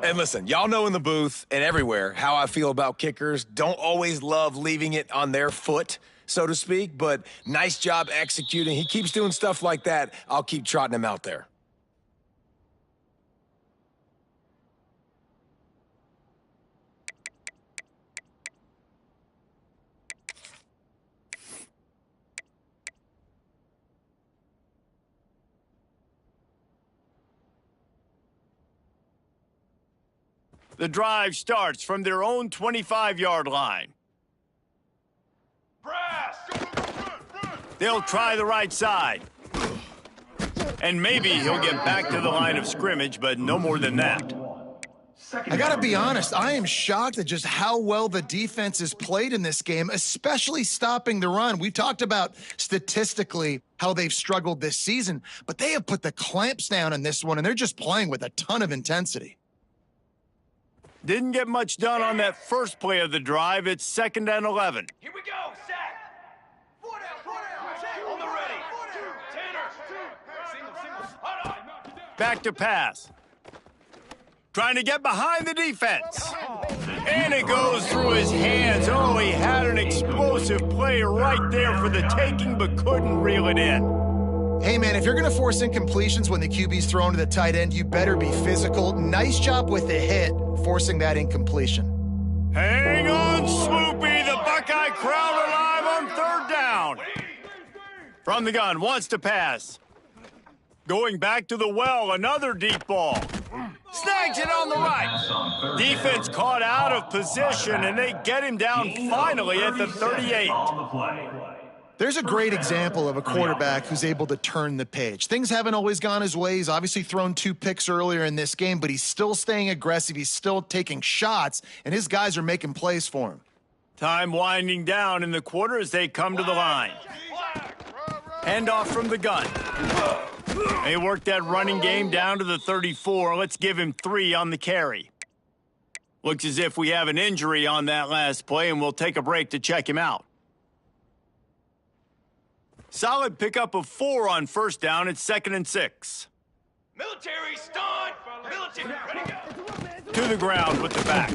And listen, y'all know in the booth and everywhere how I feel about kickers. Don't always love leaving it on their foot, so to speak, but nice job executing. He keeps doing stuff like that. I'll keep trotting him out there. The drive starts from their own 25-yard line. They'll try the right side. And maybe he'll get back to the line of scrimmage, but no more than that. I got to be honest, I am shocked at just how well the defense has played in this game, especially stopping the run. We've talked about statistically how they've struggled this season, but they have put the clamps down in this one, and they're just playing with a ton of intensity. Didn't get much done on that first play of the drive. It's 2nd and 11. Here we go, sack. On the ready. Tanner. Back to pass. Trying to get behind the defense. And it goes through his hands. Oh, he had an explosive play right there for the taking, but couldn't reel it in. Hey, man, if you're going to force incompletions when the QB's thrown to the tight end, you better be physical. Nice job with the hit, forcing that incompletion. Hang on, Swoopy. The Buckeye crowd alive on 3rd down. From the gun, wants to pass. Going back to the well, another deep ball. Snags it on the right. Defense caught out of position, and they get him down finally at the 38. There's a great example of a quarterback who's able to turn the page. Things haven't always gone his way. He's obviously thrown 2 picks earlier in this game, but he's still staying aggressive. He's still taking shots, and his guys are making plays for him. Time winding down in the quarter as they come to the line. Handoff from the gun. They worked that running game down to the 34. Let's give him 3 on the carry. Looks as if we have an injury on that last play, and we'll take a break to check him out. Solid pickup of 4 on 1st down. It's 2nd and 6. Military stunt. Military. Ready, go. To the ground with the back.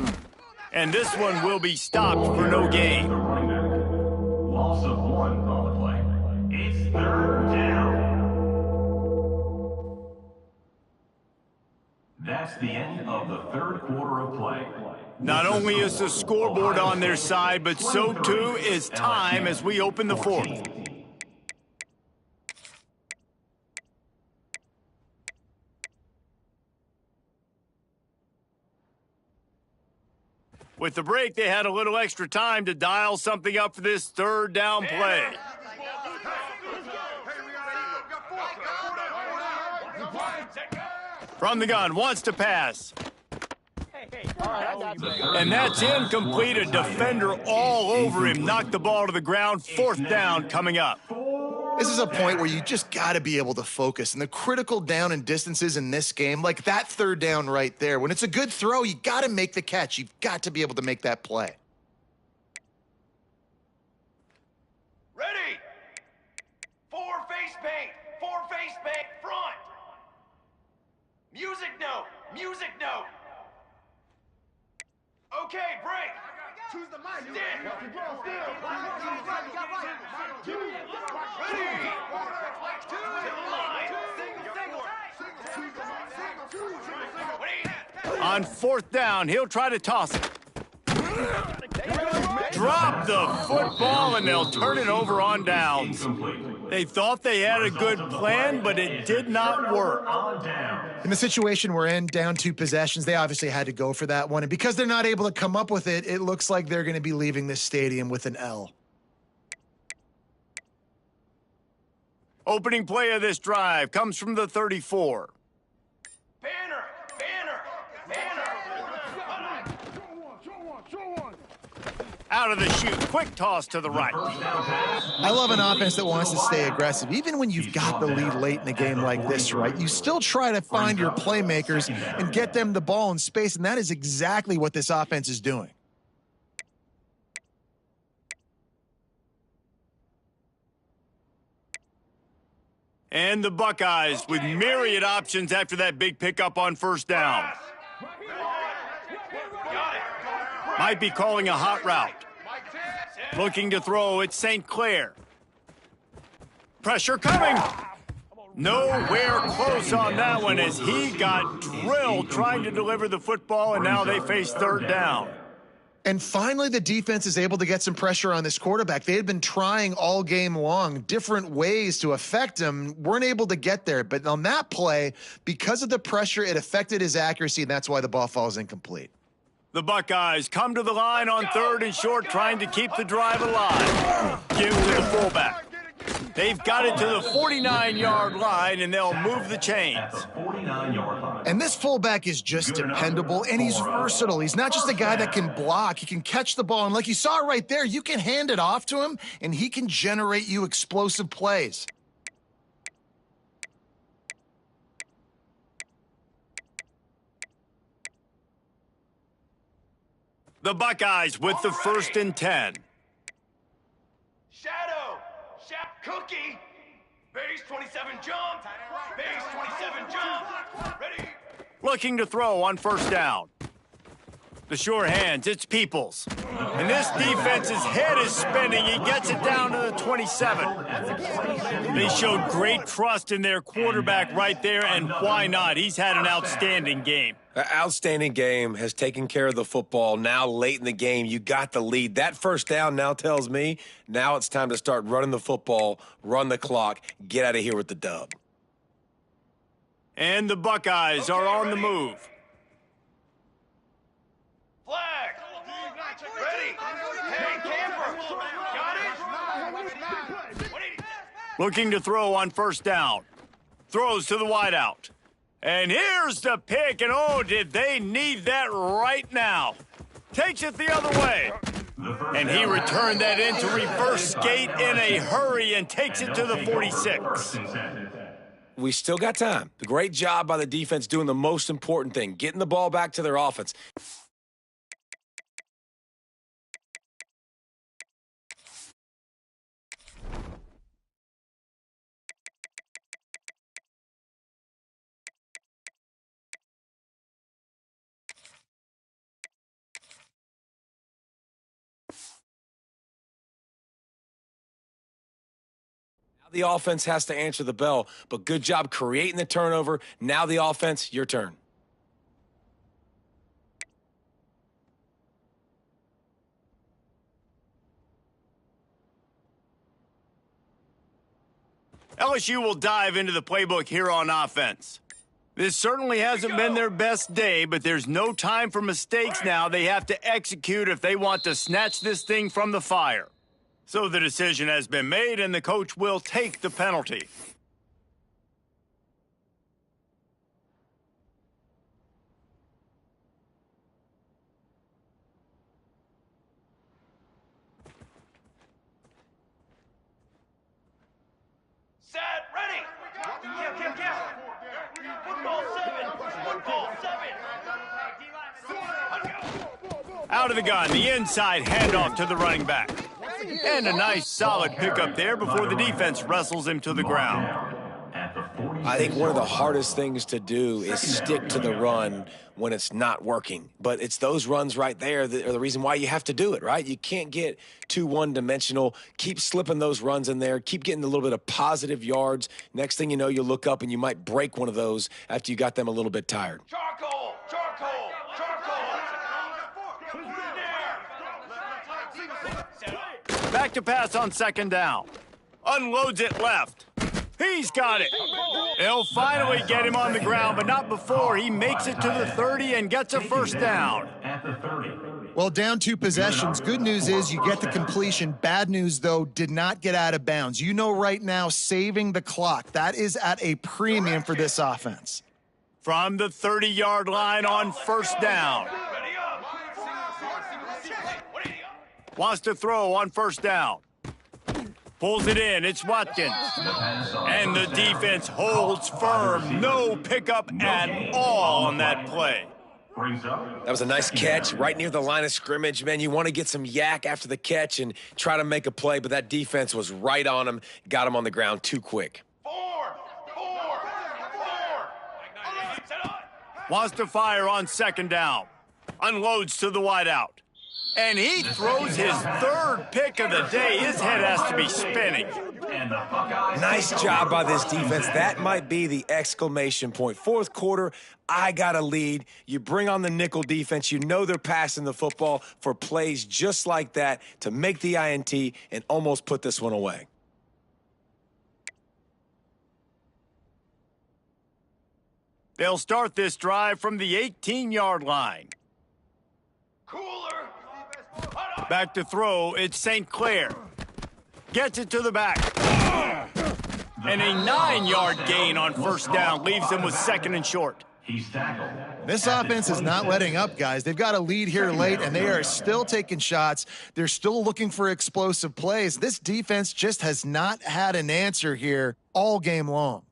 and this one will be stopped for no gain. Running back. Loss of 1 on the play. It's 3rd down. That's the end of the 3rd quarter of play. Not only is the scoreboard on their side, but so too is time as we open the 4th. With the break, they had a little extra time to dial something up for this 3rd down play. From the gun, wants to pass. And that's incomplete. A defender all over him. Knocked the ball to the ground. 4th down coming up. This is a point where you just got to be able to focus. And the critical down and distances in this game, like that 3rd down right there, when it's a good throw, you got to make the catch. You've got to be able to make that play. Ready! 4 face paint! 4 face paint front! Music note! Music note! Okay, break! Choose the mic. Stand! Ready! To the line! On 4th down, he'll try to toss it. Drop the football, and they'll turn it over on downs. They thought they had a good plan, but it did not work. In the situation we're in, down 2 possessions, they obviously had to go for that one. And because they're not able to come up with it, it looks like they're going to be leaving this stadium with an L. Opening play of this drive comes from the 34. Banner! Banner! Banner! Out of the chute, quick toss to the right. I love an offense that wants to stay aggressive. Even when you've got the lead late in a game like this, right? You still try to find your playmakers and get them the ball in space, and that is exactly what this offense is doing. And the Buckeyes with myriad options after that big pickup on 1st down. Might be calling a hot route. Looking to throw, it's St. Clair. Pressure coming. Nowhere close on that one as he got drilled trying to deliver the football, and now they face 3rd down. And finally, the defense is able to get some pressure on this quarterback. They had been trying all game long, different ways to affect him, weren't able to get there. But on that play, because of the pressure, it affected his accuracy, and that's why the ball falls incomplete. The Buckeyes come to the line on 3rd and short, trying to keep the drive alive. Give to the fullback. They've got it to the 49-yard line, and they'll move the chains. And this fullback is just dependable, and he's versatile. He's not just a guy that can block. He can catch the ball, and like you saw right there, you can hand it off to him, and he can generate you explosive plays. The Buckeyes with the 1st and 10. Shadow! Cookie! Base 27 jump! Base 27 jump! Ready! Looking to throw on 1st down. The sure hands, it's Peoples. And this defense's head is spinning. He gets it down to the 27. They showed great trust in their quarterback right there, and why not? He's had an outstanding game. An outstanding game, has taken care of the football. Now late in the game, you got the lead. That 1st down now tells me now it's time to start running the football, run the clock, get out of here with the dub. And the Buckeyes are on the move. Flag! Ready! Hey, camper! Got it? Looking to throw on 1st down. Throws to the wideout. And here's the pick, and oh, did they need that right now. Takes it the other way. And he returned that into reverse skate in a hurry and takes it to the 46. We still got time. The great job by the defense doing the most important thing, getting the ball back to their offense. The offense has to answer the bell, but good job creating the turnover. Now the offense, your turn. LSU will dive into the playbook here on offense. This certainly hasn't been their best day, but there's no time for mistakes now. They have to execute if they want to snatch this thing from the fire. So the decision has been made, and the coach will take the penalty. Set, ready! Count. Football 7! Football 7! Out of the gun, the inside handoff to the running back. And a nice solid pickup there before the defense wrestles him to the ground. I think one of the hardest things to do is stick to the run when it's not working. But it's those runs right there that are the reason why you have to do it, right? You can't get too one-dimensional. Keep slipping those runs in there. Keep getting a little bit of positive yards. Next thing you know, you look up and you might break one of those after you got them a little bit tired. Charcoal! Back to pass on second down. Unloads it left. He's got it. They'll finally get him on the ground, but not before he makes it to the 30 and gets a first down. Well, down 2 possessions. Good news is you get the completion. Bad news, though, did not get out of bounds. You know right now, saving the clock, that is at a premium for this offense. From the 30-yard line on first down. Wants to throw on first down. Pulls it in. It's Watkins. And the defense holds firm. No pickup at all on that play. That was a nice catch right near the line of scrimmage. Man, you want to get some yak after the catch and try to make a play, but that defense was right on him. Got him on the ground too quick. Four. Wants to fire on second down. Unloads to the wideout. And he throws his 3rd pick of the day. His head has to be spinning. Nice job by this defense. That might be the exclamation point. 4th quarter, I got a lead. You bring on the nickel defense. You know they're passing the football for plays just like that to make the INT and almost put this one away. They'll start this drive from the 18-yard line. Cooler. Back to throw, it's St. Clair. Gets it to the back. And a 9-yard gain on first down leaves them with 2nd and short. This offense is not letting up, guys. They've got a lead here late, and they are still taking shots. They're still looking for explosive plays. This defense just has not had an answer here all game long.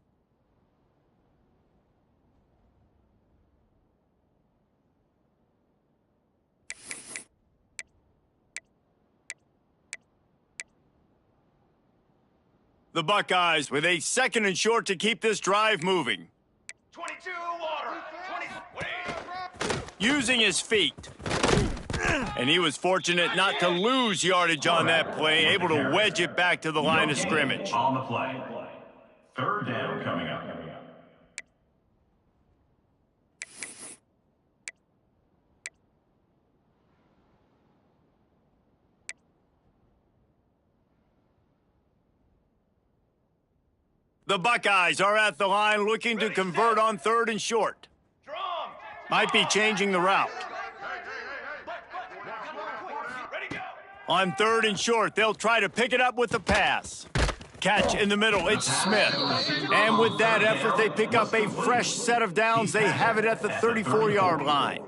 The Buckeyes with a 2nd and short to keep this drive moving. 22 water. 20. Using his feet. And he was fortunate not to lose yardage on that play, able to wedge it back to the line of scrimmage. On the play. 3rd down coming up. The Buckeyes are at the line looking to convert on 3rd and short. Might be changing the route. On 3rd and short, they'll try to pick it up with the pass. Catch in the middle, it's Smith. And with that effort, they pick up a fresh set of downs. They have it at the 34-yard line.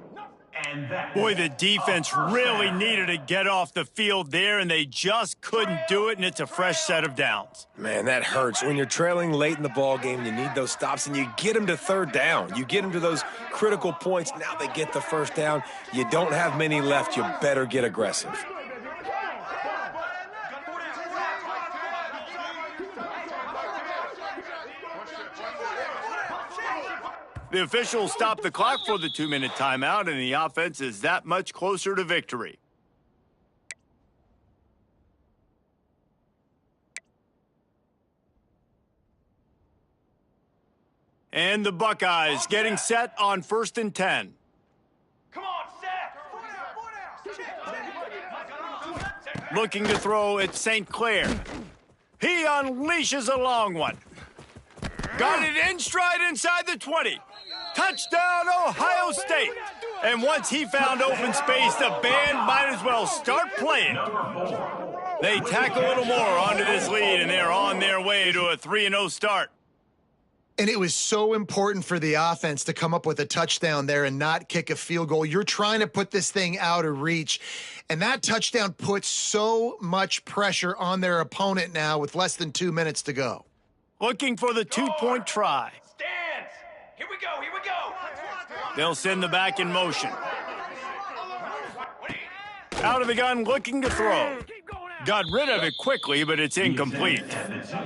Boy, the defense really needed to get off the field there, and they just couldn't do it, and it's a fresh set of downs. Man, that hurts. When you're trailing late in the ball game, you need those stops, and you get them to 3rd down. You get them to those critical points. Now they get the first down. You don't have many left. You better get aggressive. The officials stop the clock for the 2-minute timeout, and the offense is that much closer to victory. And the Buckeyes getting set on 1st and 10. Come on, set. Looking to throw at St. Clair. He unleashes a long one. Got it in stride inside the 20. Touchdown, Ohio State. And once he found open space, the band might as well start playing. They tack a little more onto this lead, and they're on their way to a 3-0 start. And it was so important for the offense to come up with a touchdown there and not kick a field goal. You're trying to put this thing out of reach, and that touchdown puts so much pressure on their opponent now with less than 2 minutes to go. Looking for the 2-point try. Stands. Here we go, here we go. They'll send the back in motion. Out of the gun, looking to throw. Got rid of it quickly, but it's incomplete.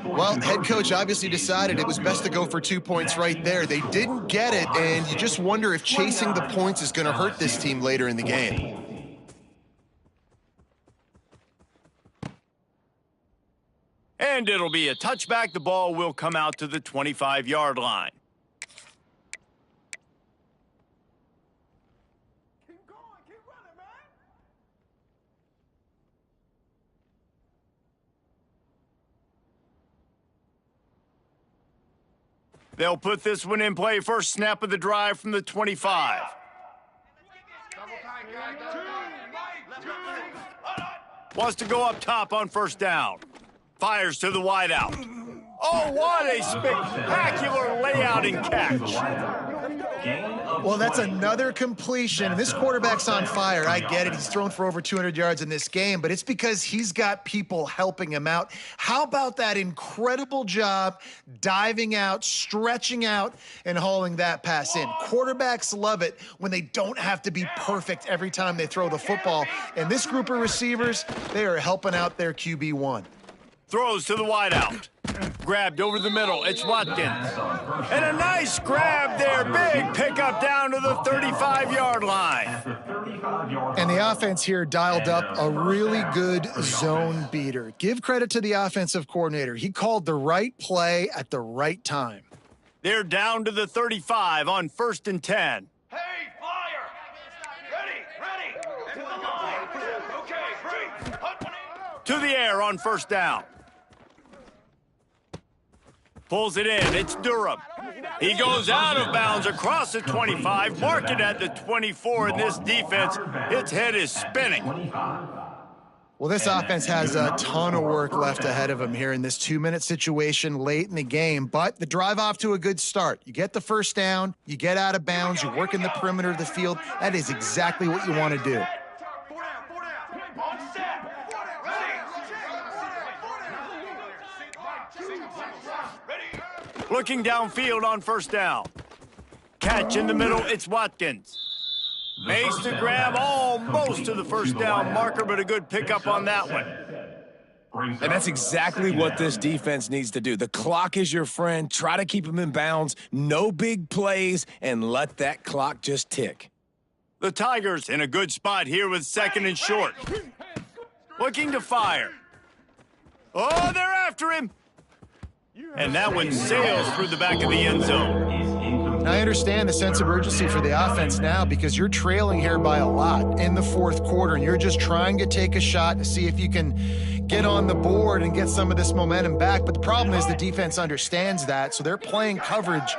Well, head coach obviously decided it was best to go for 2 points right there. They didn't get it, and you just wonder if chasing the points is going to hurt this team later in the game. And it'll be a touchback. The ball will come out to the 25-yard line. They'll put this one in play. First snap of the drive from the 25. Wants to go up top on 1st down. Fires to the wideout. Oh, what a spectacular layout and catch. Well, that's another completion. This quarterback's on fire. I get it. He's thrown for over 200 yards in this game, but it's because he's got people helping him out. How about that incredible job diving out, stretching out, and hauling that pass in? Quarterbacks love it when they don't have to be perfect every time they throw the football. And this group of receivers, they are helping out their QB1. Throws to the wideout. Grabbed over the middle. It's Watkins. And a nice grab there. Big pickup down to the 35-yard line. And the offense here dialed up a really good zone beater. Give credit to the offensive coordinator. He called the right play at the right time. They're down to the 35 on 1st and 10. Hey, flyer. Ready. To the line. Okay, great. Hunt one in. To the air on 1st down. Pulls it in. It's Durham. He goes out of bounds across the 25, mark it at the 24, and this defense, its head is spinning. Well, this offense has a ton of work left ahead of him here in this 2-minute situation late in the game, but the drive off to a good start. You get the 1st down, you get out of bounds, you work in the perimeter of the field. That is exactly what you want to do. On set. Ready. Looking downfield on 1st down. Catch in the middle, it's Watkins. Makes the grab almost to the 1st down marker, but a good pickup on that one. And that's exactly what this defense needs to do. The clock is your friend. Try to keep them in bounds. No big plays, and let that clock just tick. The Tigers in a good spot here with 2nd and short. Looking to fire. Oh, they're after him. And that one sails through the back of the end zone. I understand the sense of urgency for the offense now because you're trailing here by a lot in the 4th quarter, and you're just trying to take a shot to see if you can get on the board and get some of this momentum back. But the problem is the defense understands that, so they're playing coverage,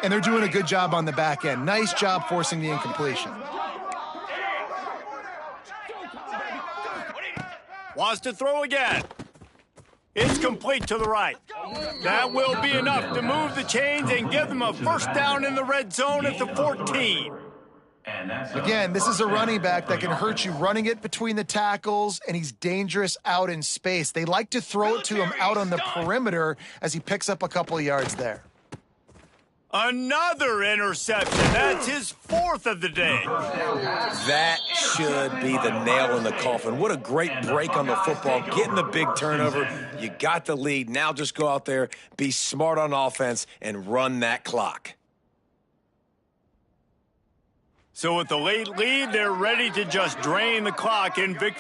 and they're doing a good job on the back end. Nice job forcing the incompletion. Wants to throw again. It's complete to the right. That will be enough to move the chains and give them a 1st down in the red zone at the 14. Again, this is a running back that can hurt you running it between the tackles, and he's dangerous out in space. They like to throw it to him out on the perimeter as he picks up a couple of yards there. Another interception. That's his 4th of the day. That should be the nail in the coffin. What a great break on the football. Getting the big turnover. You got the lead. Now just go out there, be smart on offense, and run that clock. So with the late lead, they're ready to just drain the clock in victory.